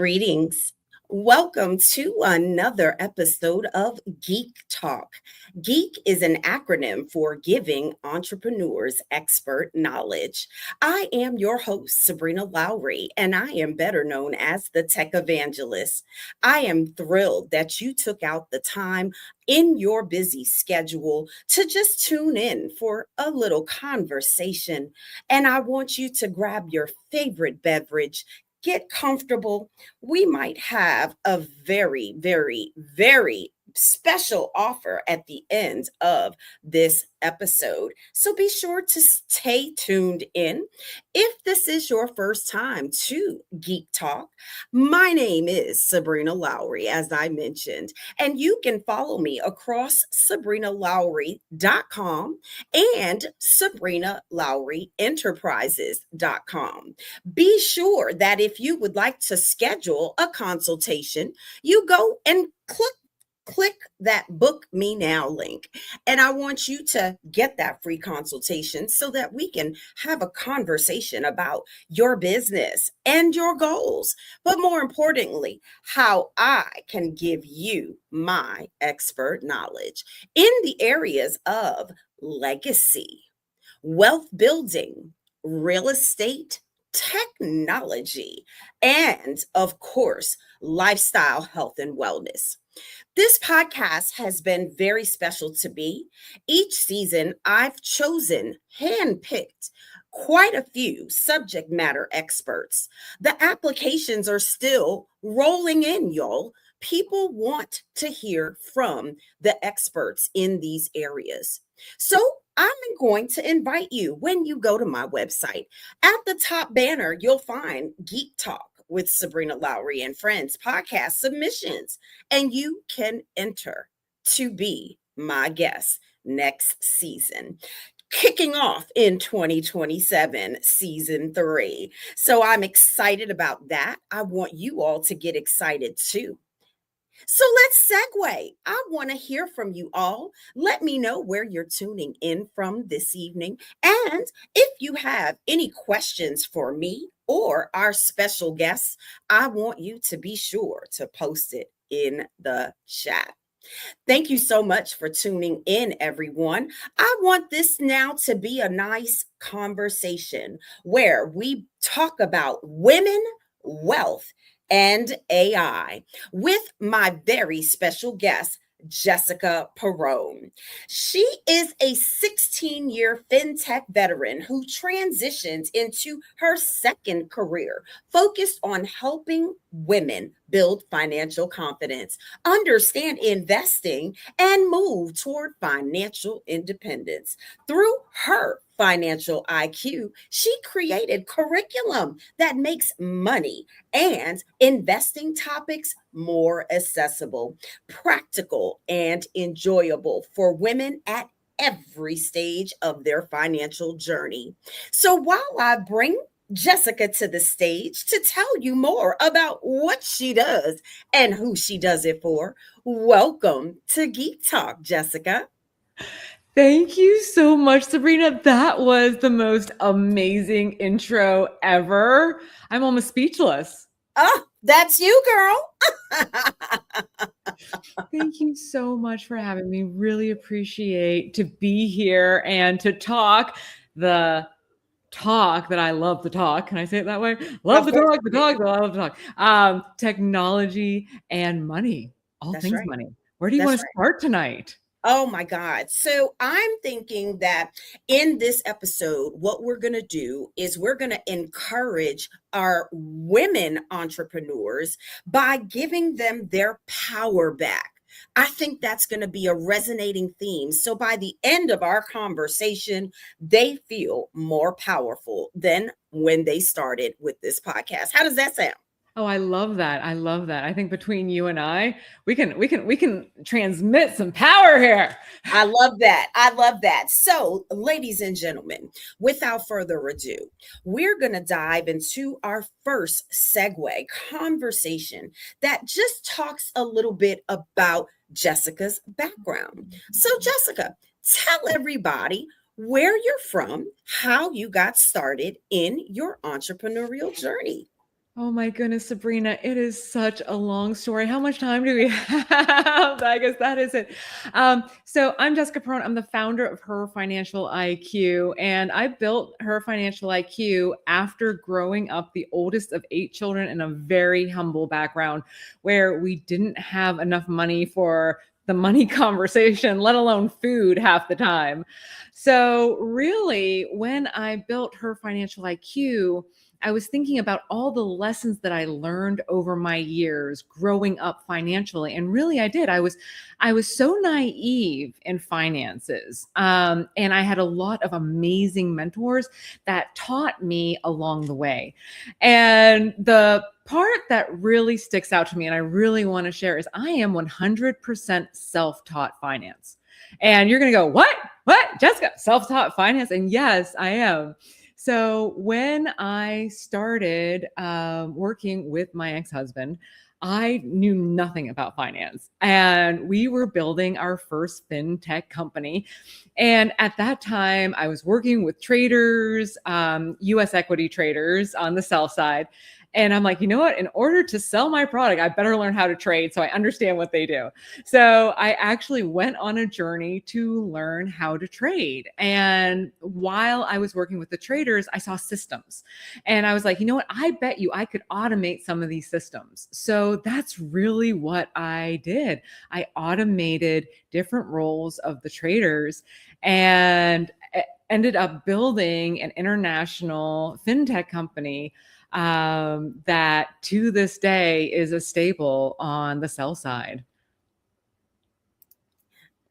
Greetings. Welcome to another episode of Geek Talk. Geek is an acronym for Giving Entrepreneurs Expert Knowledge. I am your host, Sabrina Lowery, and I am better known as the Tech Evangelist. I am thrilled that you took out the time in your busy schedule to just tune in for a little conversation. And I want you to grab your favorite beverage, get comfortable. We might have a very special offer at the end of this episode. So be sure to stay tuned in. If this is your first time to Geek Talk, my name is Sabrina Lowery, as I mentioned, and you can follow me across sabrinalowery.com and sabrinaloweryenterprises.com. Be sure that if you would like to schedule a consultation, you go and click that book me now link. And I want you to get that free consultation so that we can have a conversation about your business and your goals. But more importantly, how I can give you my expert knowledge in the areas of legacy, wealth building, real estate, technology, and of course, lifestyle, health, and wellness. This podcast has been very special to me. Each season, I've handpicked quite a few subject matter experts. The applications are still rolling in, y'all. People want to hear from the experts in these areas. So I'm going to invite you when you go to my website. At the top banner, you'll find Geek Talk with Sabrina Lowery and Friends podcast submissions, and you can enter to be my guest next season, kicking off in 2027, season 3. So I'm excited about that. I want you all to get excited too. So let's segue. I want to hear from you all. Let me know where you're tuning in from this evening. And if you have any questions for me or our special guests, I want you to be sure to post it in the chat. Thank you so much for tuning in, everyone. I want this now to be a nice conversation where we talk about women, wealth, and AI with my very special guest, Jessica Perrone. She is a 16-year FinTech veteran who transitioned into her second career, focused on helping women build financial confidence, understand investing, and move toward financial independence. Through her financial IQ, she created curriculum that makes money and investing topics more accessible, practical, and enjoyable for women at every stage of their financial journey. So while I bring Jessica to the stage to tell you more about what she does and who she does it for, welcome to Geek Talk, Jessica. Thank you so much, Sabrina. That was the most amazing intro ever. I'm almost speechless. Oh, that's you, girl. Thank you so much for having me. Really appreciate to be here and to talk the talk that I love to talk. Can I say it that way? Love the talk that I love to talk. Technology and money. All That's things right. money. Where do you want to start tonight? Oh my God. So I'm thinking that in this episode, what we're going to do is we're going to encourage our women entrepreneurs by giving them their power back. I think that's going to be a resonating theme. So by the end of our conversation, they feel more powerful than when they started with this podcast. How does that sound? Oh, I love that. I love that. I think between you and I, we can transmit some power here. I love that. I love that. So, ladies and gentlemen, without further ado, we're going to dive into our first segue conversation that just talks a little bit about Jessica's background. So, Jessica, tell everybody where you're from, how you got started in your entrepreneurial journey. Oh my goodness, Sabrina, it is such a long story. How much time do we have? I guess that is it. So I'm Jessica Perrone. I'm the founder of Her Financial IQ, and I built Her Financial IQ after growing up the oldest of 8 children in a very humble background where we didn't have enough money for the money conversation, let alone food half the time. So really, when I built Her Financial IQ, I was thinking about all the lessons that I learned over my years growing up financially. And really I was so naive in finances. And I had a lot of amazing mentors that taught me along the way. And the part that really sticks out to me and I really want to share is I am 100% self-taught finance. And you're going to go, what? Jessica, self-taught finance? And yes, I am. So when I started working with my ex-husband, I knew nothing about finance, and we were building our first FinTech company. And at that time, I was working with traders, US equity traders on the sell side. And I'm like, you know what? In order to sell my product, I better learn how to trade so I understand what they do. So I actually went on a journey to learn how to trade. And while I was working with the traders, I saw systems. And I was like, you know what? I bet you I could automate some of these systems. So that's really what I did. I automated different roles of the traders and ended up building an international fintech company that to this day is a staple on the sell side.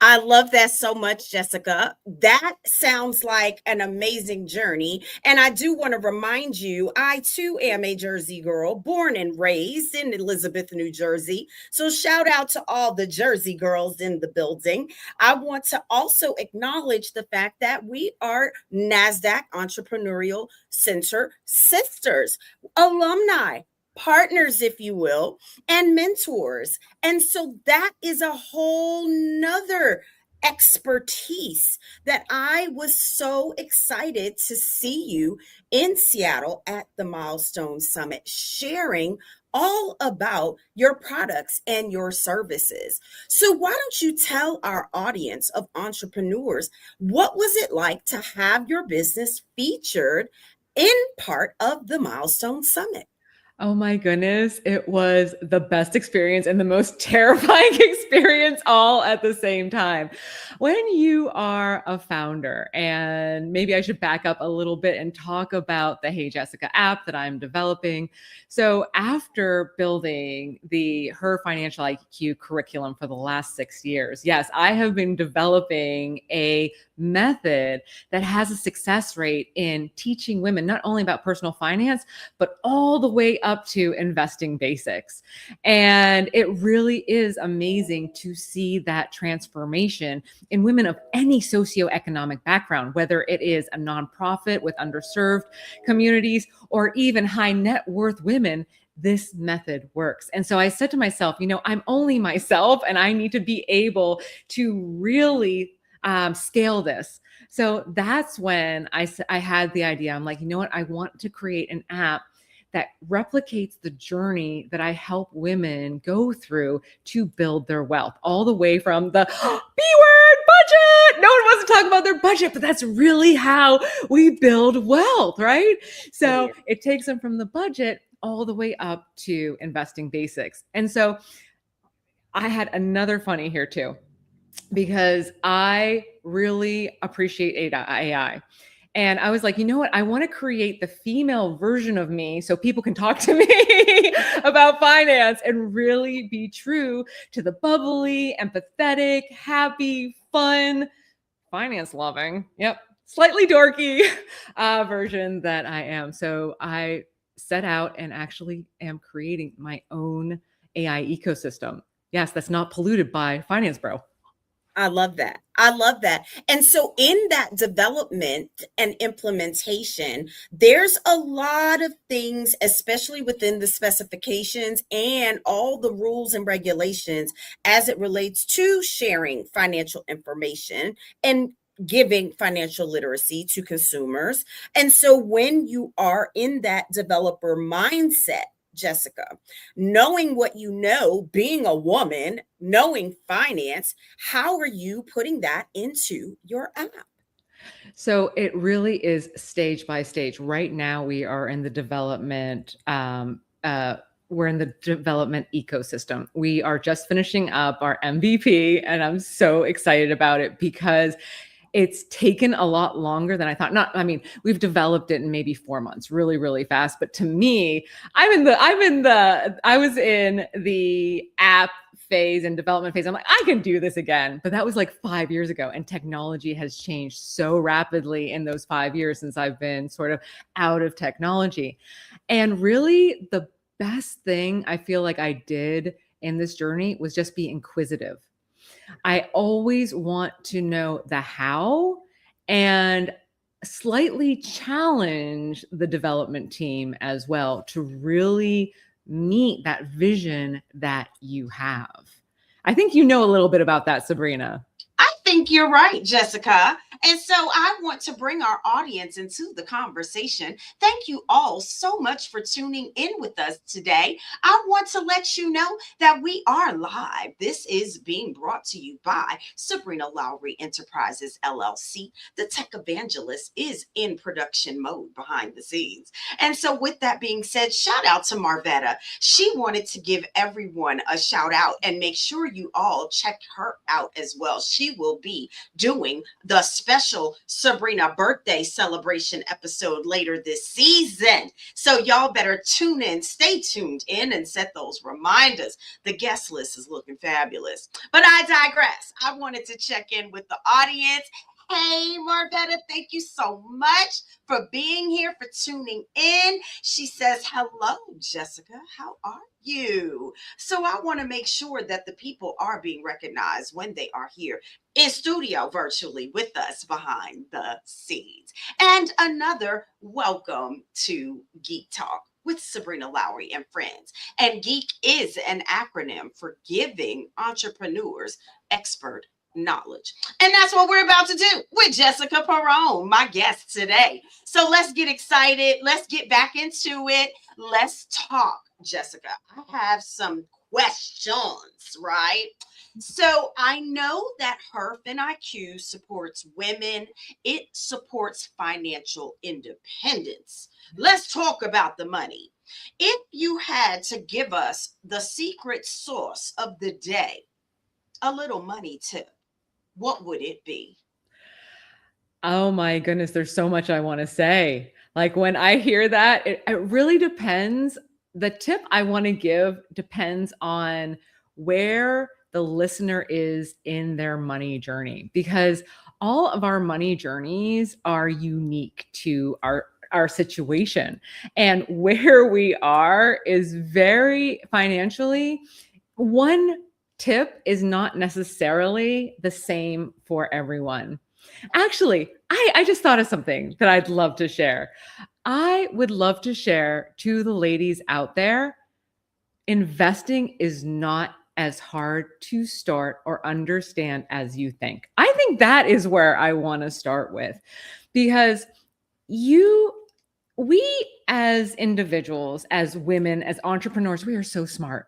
I love that so much, Jessica. That sounds like an amazing journey. And I do want to remind you, I too am a Jersey girl, born and raised in Elizabeth, New Jersey. So shout out to all the Jersey girls in the building. I want to also acknowledge the fact that we are NASDAQ Entrepreneurial Center sisters, alumni, partners, if you will, and mentors. And so that is a whole nother expertise that I was so excited to see you in Seattle at the Milestone Summit sharing all about your products and your services. So why don't you tell our audience of entrepreneurs, what was it like to have your business featured in part of the Milestone Summit? Oh my goodness. It was the best experience and the most terrifying experience all at the same time. When you are a founder, and maybe I should back up a little bit and talk about the Hey Jessica app that I'm developing. So after building the Her Financial IQ curriculum for the last 6 years, yes, I have been developing a method that has a success rate in teaching women not only about personal finance, but all the way up to investing basics. And it really is amazing to see that transformation in women of any socioeconomic background, whether it is a nonprofit with underserved communities or even high net worth women. This method works. And so I said to myself, I'm only myself and I need to be able to really scale this. So that's when I had the idea. I'm like, you know what? I want to create an app that replicates the journey that I help women go through to build their wealth, all the way from the B word budget. No one wants to talk about their budget, but that's really how we build wealth, right? So it takes them from the budget all the way up to investing basics. And so I had another funny here too, because I really appreciate AI. And I was like, you know what? I want to create the female version of me so people can talk to me about finance and really be true to the bubbly, empathetic, happy, fun, finance loving, slightly dorky version that I am. So I set out and actually am creating my own AI ecosystem. Yes, that's not polluted by Finance Bro. I love that. I love that. And so, in that development and implementation, there's a lot of things, especially within the specifications and all the rules and regulations as it relates to sharing financial information and giving financial literacy to consumers. And so when you are in that developer mindset, Jessica, knowing what you know, being a woman, knowing finance, how are you putting that into your app? So it really is stage by stage. Right now, we are in the development. We're in the development ecosystem. We are just finishing up our MVP, and I'm so excited about it because it's taken a lot longer than I thought. We've developed it in maybe 4 months, really, really fast. But to me, I was in the app phase and development phase. I'm like, I can do this again. But that was like 5 years ago. And technology has changed so rapidly in those 5 years since I've been sort of out of technology. And really, the best thing I feel like I did in this journey was just be inquisitive. I always want to know the how and slightly challenge the development team as well to really meet that vision that you have. I think you know a little bit about that, Sabrina. I think you're right, Jessica. And so I want to bring our audience into the conversation. Thank you all so much for tuning in with us today. I want to let you know that we are live. This is being brought to you by Sabrina Lowery Enterprises, LLC. The Tech Evangelist is in production mode behind the scenes. And so with that being said, shout out to Marvetta. She wanted to give everyone a shout out and make sure you all check her out as well. She will be doing the special Sabrina birthday celebration episode later this season. So y'all better tune in, stay tuned in, and set those reminders. The guest list is looking fabulous. But I digress. I wanted to check in with the audience. Hey, Marvetta, thank you so much for being here, for tuning in. She says, hello, Jessica. How are you? So I want to make sure that the people are being recognized when they are here in studio virtually with us behind the scenes. And another welcome to Geek Talk with Sabrina Lowery and Friends. And GEEK is an acronym for Giving Entrepreneurs Expert Knowledge. And that's what we're about to do with Jessica Perrone, my guest today. So let's get excited. Let's get back into it. Let's talk, Jessica. I have some questions, right? So I know that HerFinIQ supports women. It supports financial independence. Let's talk about the money. If you had to give us the secret sauce of the day, a little money tip, what would it be? Oh my goodness, there's so much I want to say. Like when I hear that, it really depends. The tip I want to give depends on where the listener is in their money journey, because all of our money journeys are unique to our situation, and where we are is very financially. One tip is not necessarily the same for everyone. Actually, I just thought of something that I'd love to share. I would love to share to the ladies out there, investing is not as hard to start or understand as you think. I think that is where I want to start with, because we as individuals, as women, as entrepreneurs, we are so smart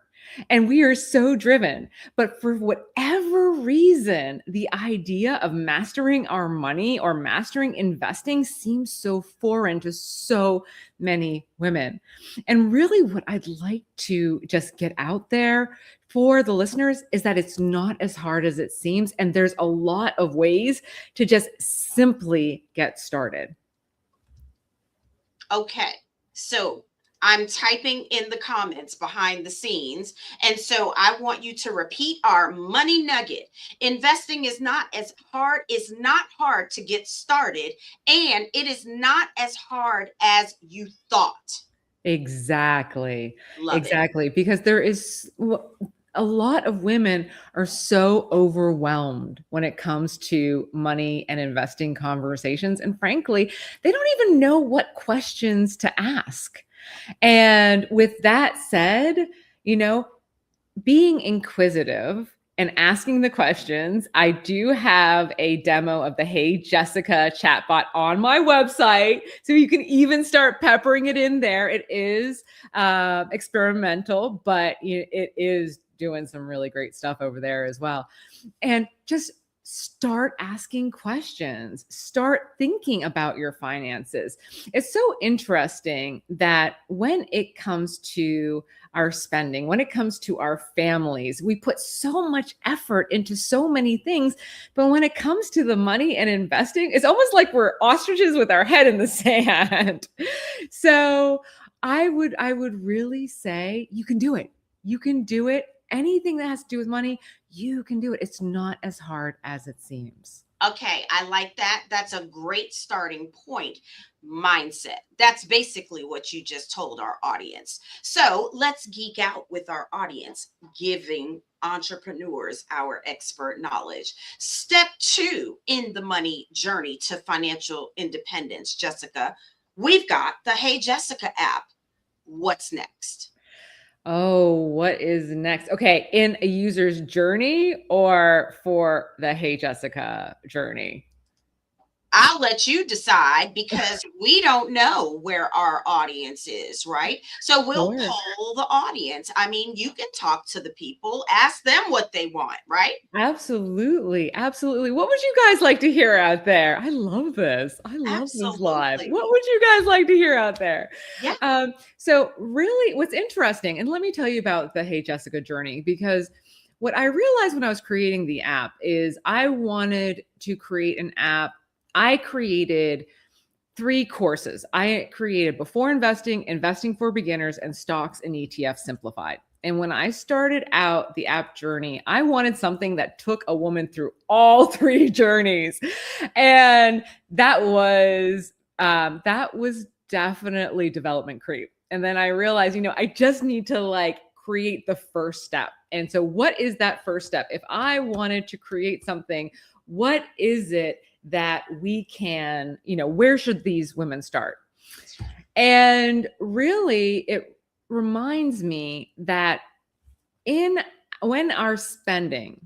and we are so driven. But for whatever reason, the idea of mastering our money or mastering investing seems so foreign to so many women. And really, what I'd like to just get out there for the listeners is that it's not as hard as it seems. And there's a lot of ways to just simply get started. Okay, so I'm typing in the comments behind the scenes. And so I want you to repeat our money nugget. Investing is not hard to get started. And it is not as hard as you thought. Exactly. Love Exactly. Because there is a lot of women are so overwhelmed when it comes to money and investing conversations. And frankly, they don't even know what questions to ask. And with that said, being inquisitive and asking the questions. I do have a demo of the Hey Jessica chatbot on my website, so you can even start peppering it in there. It is experimental, but it is doing some really great stuff over there as well. And just start asking questions, start thinking about your finances. It's so interesting that when it comes to our spending, when it comes to our families, we put so much effort into so many things. But when it comes to the money and investing, it's almost like we're ostriches with our head in the sand. So I would really say you can do it. You can do it. Anything that has to do with money, you can do it. It's not as hard as it seems. Okay, I like that. That's a great starting point. Mindset. That's basically what you just told our audience. So let's geek out with our audience, giving entrepreneurs our expert knowledge. Step 2 in the money journey to financial independence, Jessica, we've got the Hey Jessica app. What's next? Oh, what is next? Okay, in a user's journey or for the Hey Jessica journey? I'll let you decide because we don't know where our audience is, right? So we'll Sure. poll the audience. I mean, you can talk to the people, ask them what they want, right? Absolutely. Absolutely. What would you guys like to hear out there? I love this. I love this live. Absolutely. What would you guys like to hear out there? Yeah. So really what's interesting, and let me tell you about the Hey Jessica journey, because what I realized when I was creating the app is I wanted to create an app. I created 3 courses. I created Before Investing, Investing for Beginners, and Stocks and ETFs Simplified. And when I started out the app journey, I wanted something that took a woman through all 3 journeys. And that was definitely development creep. And then I realized, I just need to create the first step. And so what is that first step? If I wanted to create something, what is it that we can, where should these women start? And really, it reminds me that when our spending,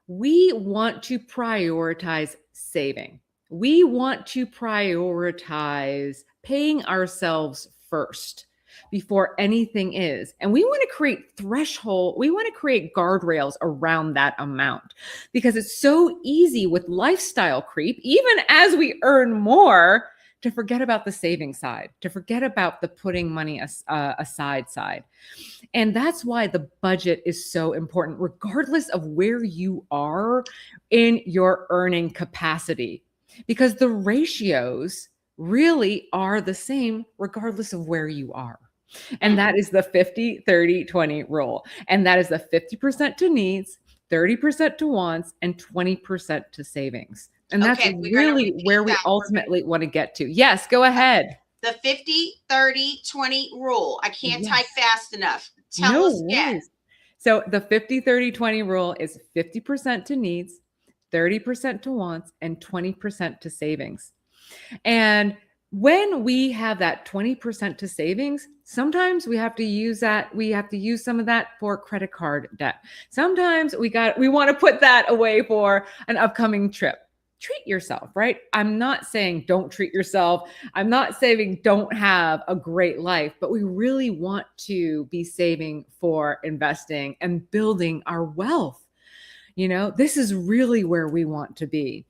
we want to prioritize saving. We want to prioritize paying ourselves first before anything is. And we want to create we want to create guardrails around that amount, because it's so easy with lifestyle creep, even as we earn more, to forget about the saving side, to forget about the putting money aside side. And that's why the budget is so important, regardless of where you are in your earning capacity, because the ratios really are the same regardless of where you are. And that is the 50-30-20 rule. And that is the 50% to needs, 30% to wants, and 20% to savings. And that's really where we ultimately want to get to. Yes, go ahead. The 50-30-20 rule. I can't type fast enough. Tell us again. So the 50-30-20 rule is 50% to needs, 30% to wants, and 20% to savings. And when we have that 20% to savings, sometimes we have to use that. We have to use some of that for credit card debt. Sometimes we want to put that away for an upcoming trip. Treat yourself, right? I'm not saying don't treat yourself. I'm not saying don't have a great life, but we really want to be saving for investing and building our wealth. This is really where we want to be.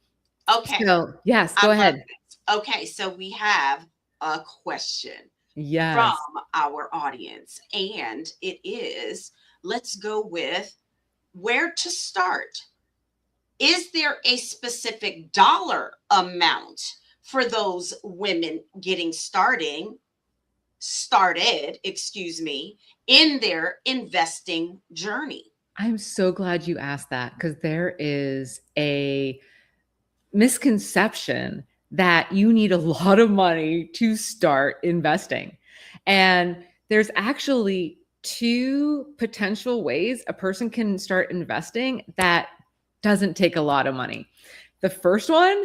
Okay. So, yes, go ahead. Okay, so we have a question from our audience, and it is, let's go with where to start. Is there a specific dollar amount for those women getting started, in their investing journey? I'm so glad you asked that, because there is a misconception that you need a lot of money to start investing. And there's actually 2 potential ways a person can start investing that doesn't take a lot of money. The first one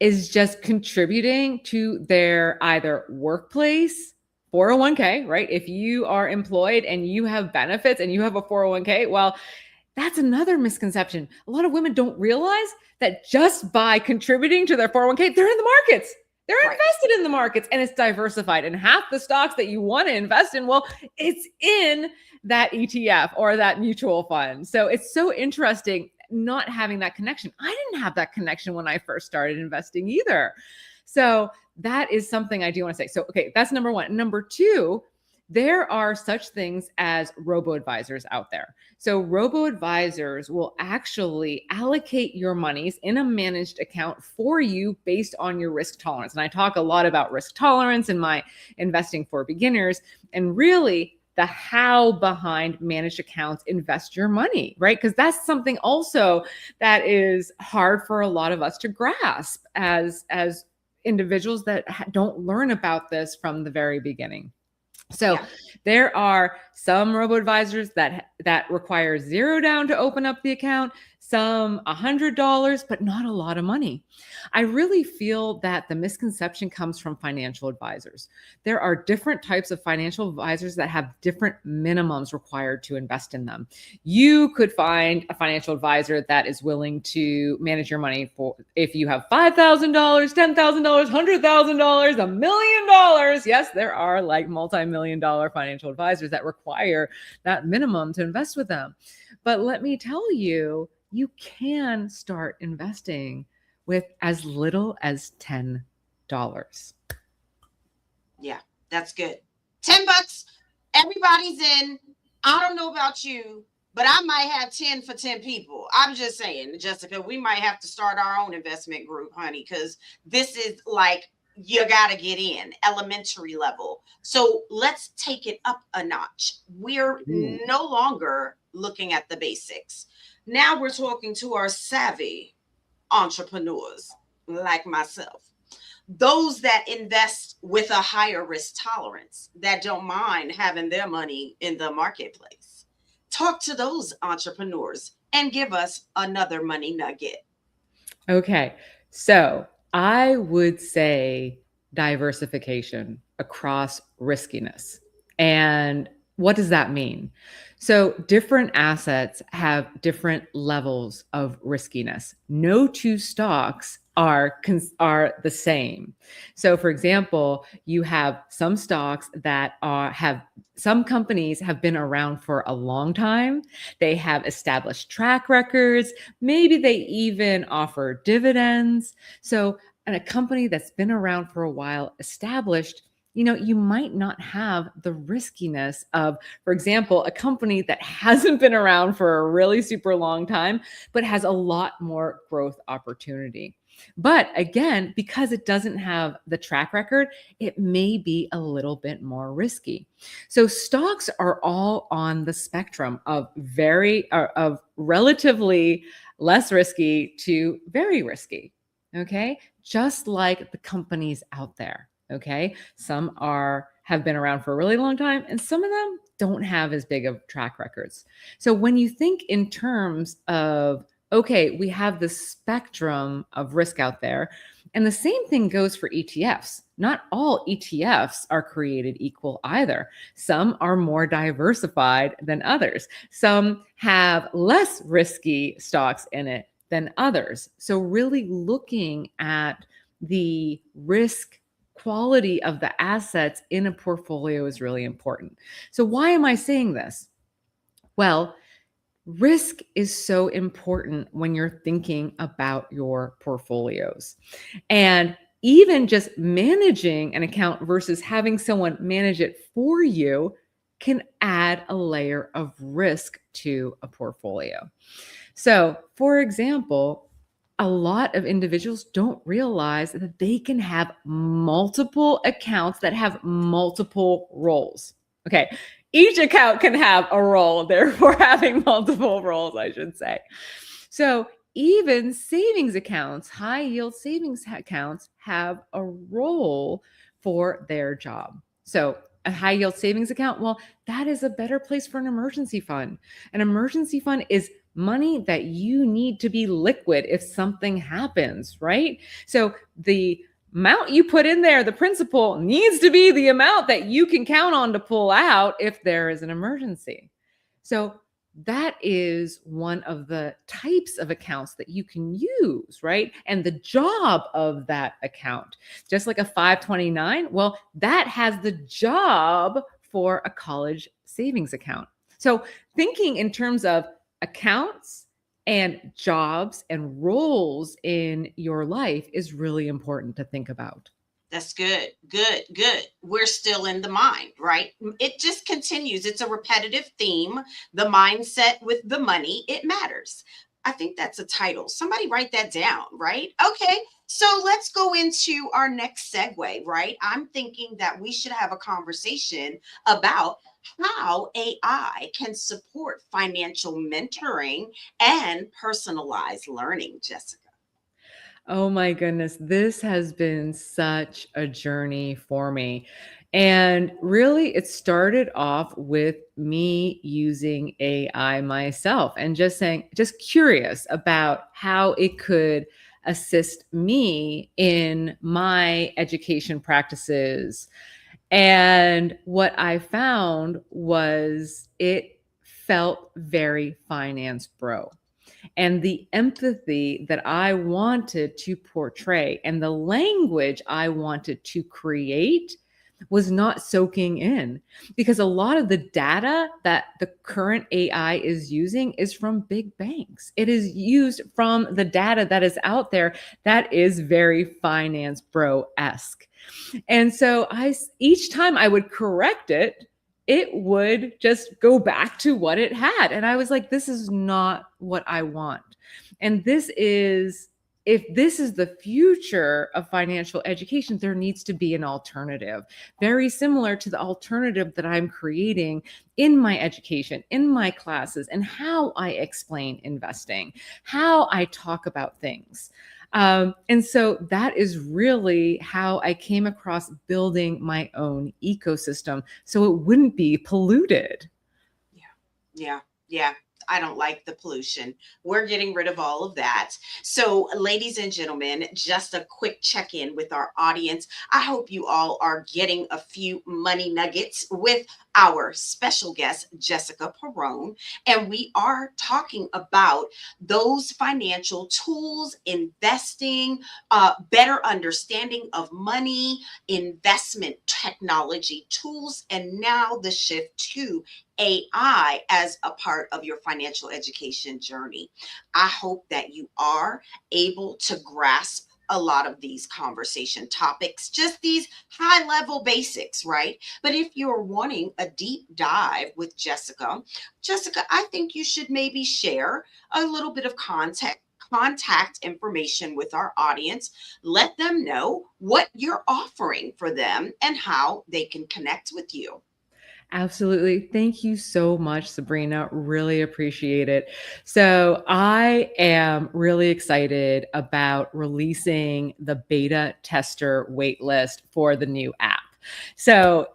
is just contributing to their either workplace 401k, right? If you are employed and you have benefits and you have a 401k, well, That's another misconception. A lot of women don't realize that just by contributing to their 401k, they're in the markets. They're invested in the markets, and it's diversified. And half the stocks that you want to invest in, well, it's in that ETF or that mutual fund. So it's so interesting not having that connection. I didn't have that connection when I first started investing either. So that is something I do want to say. So, okay, that's number one. Number two, there are such things as robo-advisors out there. So robo-advisors will actually allocate your monies in a managed account for you based on your risk tolerance. And I talk a lot about risk tolerance in my Investing for Beginners, and really the how behind managed accounts invest your money, right? Because that's something also that is hard for a lot of us to grasp as individuals that don't learn about this from the very beginning. So there are some robo-advisors that require $0 down to open up the account, some $100, but not a lot of money. I really feel that the misconception comes from financial advisors. There are different types of financial advisors that have different minimums required to invest in them. You could find a financial advisor that is willing to manage your money for if you have $5,000, $10,000, $100,000, $1 million. Yes, there are like multi-million-dollar financial advisors that require that minimum to invest with them. But let me tell you, you can start investing with as little as $10. Yeah, that's good. $10, everybody's in. I don't know about you, but I might have 10 for 10 people. I'm just saying, Jessica, we might have to start our own investment group, honey, because this is like, you got to get in elementary level. So let's take it up a notch. We're no longer looking at the basics. Now we're talking to our savvy entrepreneurs like myself, those that invest with a higher risk tolerance, that don't mind having their money in the marketplace. Talk to those entrepreneurs and give us another money nugget. Okay, so I would say diversification across riskiness. And what does that mean? So different assets have different levels of riskiness. No two stocks are the same. So for example, you have some stocks that have some companies have been around for a long time. They have established track records. Maybe they even offer dividends. So and a company that's been around for a while, established, you might not have the riskiness of, for example, a company that hasn't been around for a really super long time, but has a lot more growth opportunity. But again, because it doesn't have the track record, it may be a little bit more risky. So stocks are all on the spectrum of relatively less risky to very risky. Okay. Just like the companies out there. Okay. Some have been around for a really long time, and some of them don't have as big of track records. So when you think in terms of, okay, we have the spectrum of risk out there, and the same thing goes for ETFs. Not all ETFs are created equal either. Some are more diversified than others. Some have less risky stocks in it than others. So really looking at the risk quality of the assets in a portfolio is really important. So why am I saying this? Well, risk is so important when you're thinking about your portfolios. And even just managing an account versus having someone manage it for you can add a layer of risk to a portfolio. So, for example, a lot of individuals don't realize that they can have multiple accounts that have multiple roles. Okay. Each account can have a role, therefore having multiple roles, I should say. So even savings accounts, high yield savings accounts, have a role for their job. So a high yield savings account, well, that is a better place for an emergency fund. An emergency fund is money that you need to be liquid if something happens, right? So the amount you put in there, the principal, needs to be the amount that you can count on to pull out if there is an emergency. So that is one of the types of accounts that you can use, right? And the job of that account, just like a 529, well, that has the job for a college savings account. So thinking in terms of accounts and jobs and roles in your life is really important to think about. That's good. Good. Good. We're still in the mind, right? It just continues. It's a repetitive theme. The mindset with the money, it matters. I think that's a title. Somebody write that down, right? Okay. So let's go into our next segue, right? I'm thinking that we should have a conversation about how AI can support financial mentoring and personalized learning, Jessica. Oh my goodness, this has been such a journey for me. And really, it started off with me using AI myself and just saying, just curious about how it could assist me in my education practices. And what I found was it felt very finance bro, and the empathy that I wanted to portray and the language I wanted to create was not soaking in, because a lot of the data that the current AI is using is from big banks. It is used from the data that is out there that is very finance bro-esque. And so each time I would correct it, it would just go back to what it had. And I was like, this is not what I want. And if this is the future of financial education, there needs to be an alternative, very similar to the alternative that I'm creating in my education, in my classes, and how I explain investing, how I talk about things. And so that is really how I came across building my own ecosystem so it wouldn't be polluted. Yeah. Yeah. Yeah. I don't like the pollution. We're getting rid of all of that. So, ladies and gentlemen, just a quick check in with our audience. I hope you all are getting a few money nuggets with our special guest, Jessica Perrone. And we are talking about those financial tools, investing, better understanding of money, investment technology tools, and now the shift to AI as a part of your financial education journey. I hope that you are able to grasp a lot of these conversation topics, just these high level basics, right? But if you're wanting a deep dive with Jessica, I think you should maybe share a little bit of contact information with our audience. Let them know what you're offering for them and how they can connect with you. Absolutely. Thank you so much, Sabrina. Really appreciate it. So, I am really excited about releasing the beta tester waitlist for the new app. So,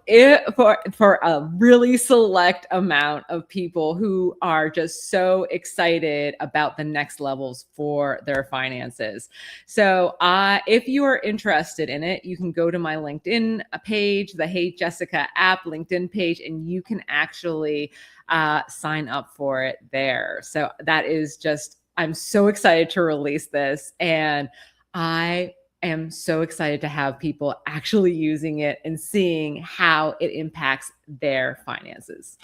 for a really select amount of people who are just so excited about the next levels for their finances. So, if you are interested in it, you can go to my LinkedIn page, the Hey Jessica app LinkedIn page, and you can actually sign up for it there. So that is just, I'm so excited to release this, and I am so excited to have people actually using it and seeing how it impacts their finances.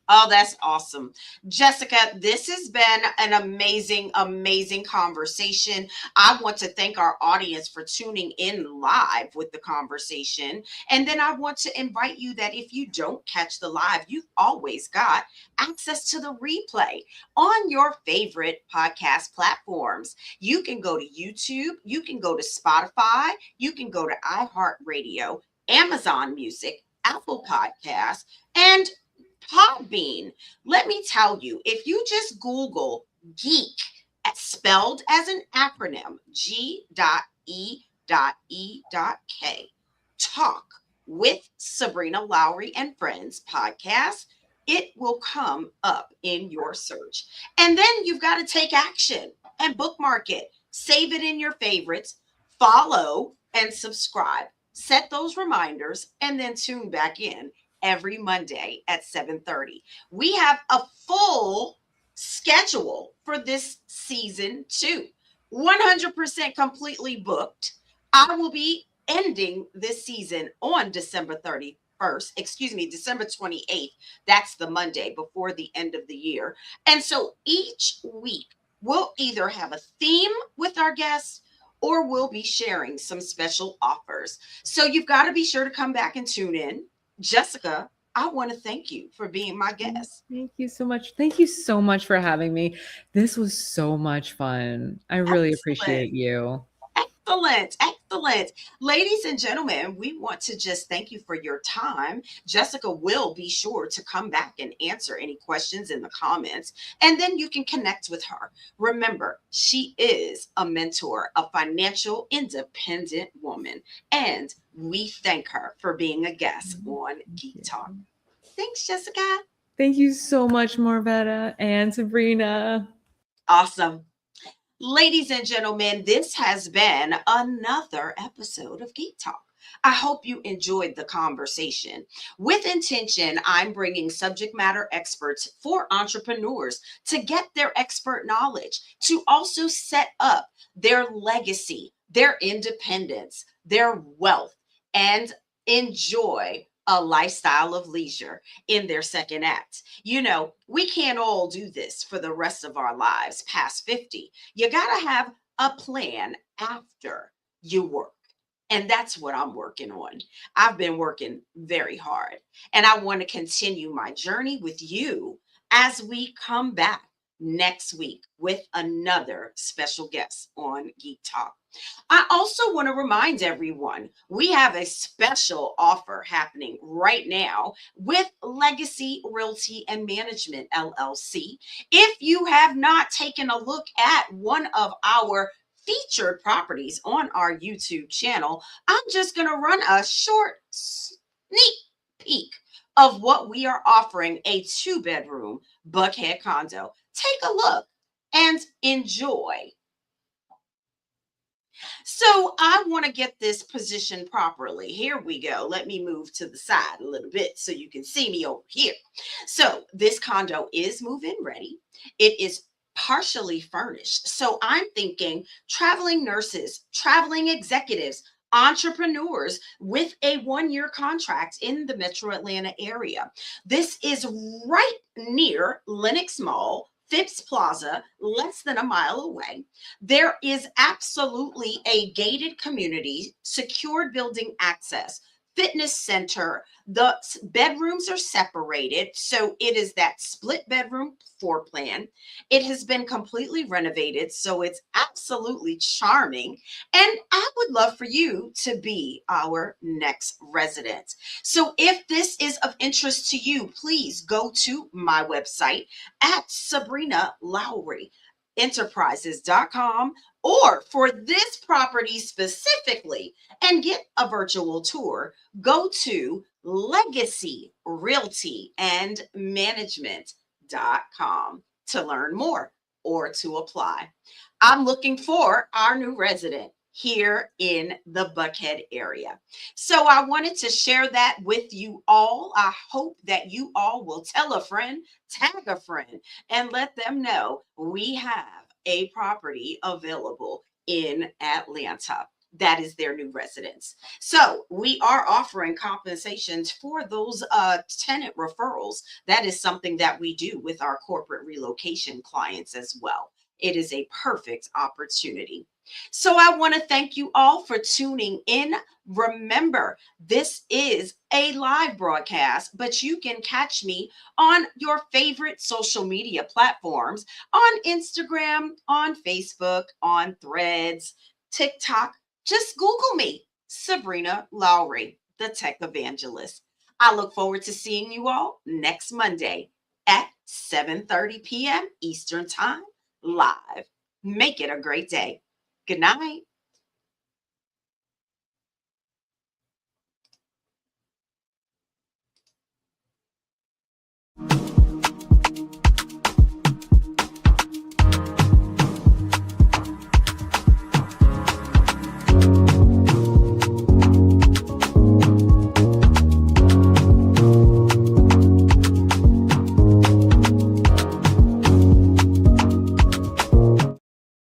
Oh, that's awesome. Jessica, this has been an amazing, amazing conversation. I want to thank our audience for tuning in live with the conversation. And then I want to invite you that if you don't catch the live, you've always got access to the replay on your favorite podcast platforms. You can go to YouTube, you can go to Spotify, you can go to iHeartRadio, Amazon Music, Apple Podcasts, and Podbean. Let me tell you, if you just Google geek, spelled as an acronym, G.E.E.K, talk with Sabrina Lowery and Friends podcast, it will come up in your search. And then you've got to take action and bookmark it, save it in your favorites, follow and subscribe, set those reminders, and then tune back in every Monday at 7:30. We have a full schedule for this season too. 100% completely booked. I will be ending this season on December 31st, December 28th. That's the Monday before the end of the year. And so each week we'll either have a theme with our guests or we'll be sharing some special offers. So you've got to be sure to come back and tune in. Jessica, I want to thank you for being my guest. Thank you so much. Thank you so much for having me. This was so much fun. I really Excellent. appreciate you. Excellent. Excellent. Ladies and gentlemen, we want to just thank you for your time. Jessica will be sure to come back and answer any questions in the comments, and then you can connect with her. Remember, she is a mentor, a financial independent woman, and we thank her for being a guest on Geek Talk. Thanks, Jessica. Thank you so much, Marvetta and Sabrina. Awesome. Ladies and gentlemen, this has been another episode of Geek Talk. I hope you enjoyed the conversation. With intention, I'm bringing subject matter experts for entrepreneurs to get their expert knowledge, to also set up their legacy, their independence, their wealth, and enjoy a lifestyle of leisure in their second act. You know, we can't all do this for the rest of our lives past 50. You got to have a plan after you work. And that's what I'm working on. I've been working very hard, and I want to continue my journey with you as we come back next week with another special guest on Geek Talk. I also want to remind everyone we have a special offer happening right now with Legacy Realty and Management LLC. If you have not taken a look at one of our featured properties on our YouTube channel, I'm just going to run a short sneak peek of what we are offering, a 2-bedroom Buckhead condo. Take a look and enjoy. So I want to get this positioned properly. Here we go. Let me move to the side a little bit so you can see me over here. So this condo is move-in ready. It is partially furnished. So I'm thinking traveling nurses, traveling executives, entrepreneurs with a 1-year contract in the Metro Atlanta area. This is right near Lenox Mall, Phipps Plaza, less than a mile away. There is absolutely a gated community, secured building access, fitness center. The bedrooms are separated, so it is that split bedroom floor plan. It has been completely renovated, so it's absolutely charming. And I would love for you to be our next resident. So if this is of interest to you, please go to my website at Sabrina Lowery Enterprises.com, or for this property specifically and get a virtual tour, go to Legacy Realty and Management.com to learn more or to apply. I'm looking for our new resident here in the Buckhead area. So I wanted to share that with you all. I hope that you all will tell a friend, tag a friend, and let them know we have a property available in Atlanta. That is their new residence. So we are offering compensations for those tenant referrals. That is something that we do with our corporate relocation clients as well. It is a perfect opportunity. So I want to thank you all for tuning in. Remember, this is a live broadcast, but you can catch me on your favorite social media platforms, on Instagram, on Facebook, on Threads, TikTok. Just Google me, Sabrina Lowery, the Tech Evangelist. I look forward to seeing you all next Monday at 7:30 p.m. Eastern Time live. Make it a great day. Good night.